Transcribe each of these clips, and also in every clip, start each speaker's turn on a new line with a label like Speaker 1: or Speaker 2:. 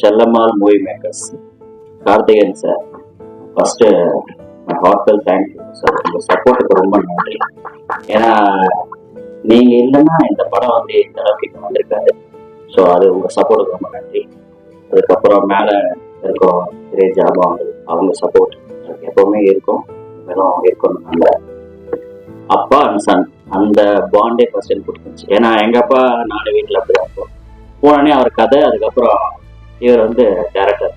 Speaker 1: Chellammal movie makers Karthikeyan sir, first heartfelt thank you sir. உங்கள் சப்போர்ட்டுக்கு ரொம்ப நன்றி. ஏன்னா நீங்கள் இல்லைன்னா இந்த படம் வந்து இந்த அளவுக்கு இங்கே வந்திருக்காது. ஸோ அது உங்கள் சப்போர்ட்டுக்கு ரொம்ப நன்றி. அதுக்கப்புறம் மேலே இருக்கிறோம் பெரிய ஜாபா அவங்க சப்போர்ட் எப்பவுமே இருக்கும், மேலும் இருக்கணும். நல்ல அப்பா அண்ட் சன் அந்த பாண்டே ஃபர்ஸ்ட் எனக்கு பிடிச்சிருந்துச்சு. ஏன்னா எங்கள் அப்பா நாலு வீட்டில் அப்படி இருக்கும். போனோடனே அவர் கதை, அதுக்கப்புறம் இவர் வந்து டேரக்டர்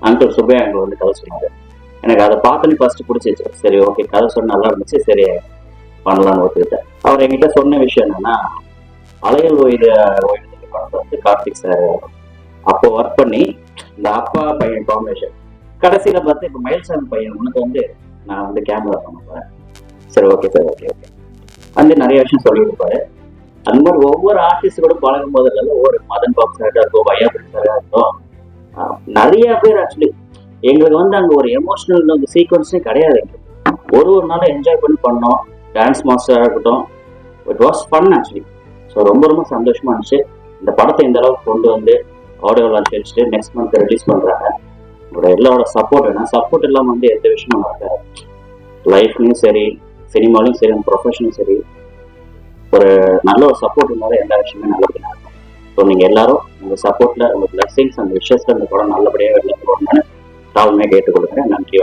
Speaker 1: அங்கிள் சுப்பையா அங்கே வந்து கதை சொன்னார். எனக்கு அதை பார்த்தோன்னே ஃபர்ஸ்ட் பிடிச்சிச்சு. சரி ஓகே, கதை சொன்ன நல்லா இருந்துச்சு, சரி பண்ணலான்னு ஒத்துக்கிட்டேன். அவர் என்கிட்ட சொன்ன விஷயம் என்னன்னா, அலையல் ஓய்வு படத்தை வந்து கார்த்திக் சார் அப்போ ஒர்க் பண்ணி இந்த அப்பா பையன் காம்பினேஷன் கடைசியில பார்த்து இப்போ மயில்சாமி பையன் உனக்கு வந்து நான் வந்து கேமரா பண்ண போறேன். சரி ஓகே சார், ஓகே ஓகே வந்து நிறைய விஷயம் சொல்லியிருப்பாரு. அந்த மாதிரி ஒவ்வொரு ஆர்டிஸ்ட் கூட பழகும் போது இல்லை, ஒவ்வொரு மதன் பாபு சாராக இருக்கும், வையாபுரி சாராக இருக்கும், நிறைய பேர் ஆக்சுவலி எங்களுக்கு வந்து அங்கே ஒரு எமோஷனல் சீக்வன்ஸே கிடையாது. ஒரு நாளும் என்ஜாய் பண்ணோம். டான்ஸ் மாஸ்டராக இருக்கட்டும், it was fun actually. So ரொம்ப ரொம்ப சந்தோஷமா இருந்துச்சு. இந்த படத்தை இந்த அளவுக்கு கொண்டு வந்து ஆடியோ லான்ச் வச்சுட்டு நெக்ஸ்ட் மந்த் ரிலீஸ் பண்ணுறாங்க. உங்களோட எல்லாரோட சப்போர்ட் வேணும். சப்போர்ட் இல்லாமல் வந்து எந்த விஷயமும் நடக்காது. லைஃப்லையும் சரி, சினிமாலையும் சரி, ப்ரொஃபஷனும் சரி, ஒரு நல்ல ஒரு சப்போர்ட் இருந்தாலும் எல்லா விஷயமே நல்லபடியாக இருக்கும். ஸோ நீங்கள் எல்லாரும் உங்கள் சப்போர்ட்டில், உங்கள் பிளஸிங்ஸ் அந்த விஷயத்தில் இந்த படம் நல்லபடியாக வெளில வரணும்னு தாழ்மையாக கேட்டுக்கொள்கிறேன். நன்றி.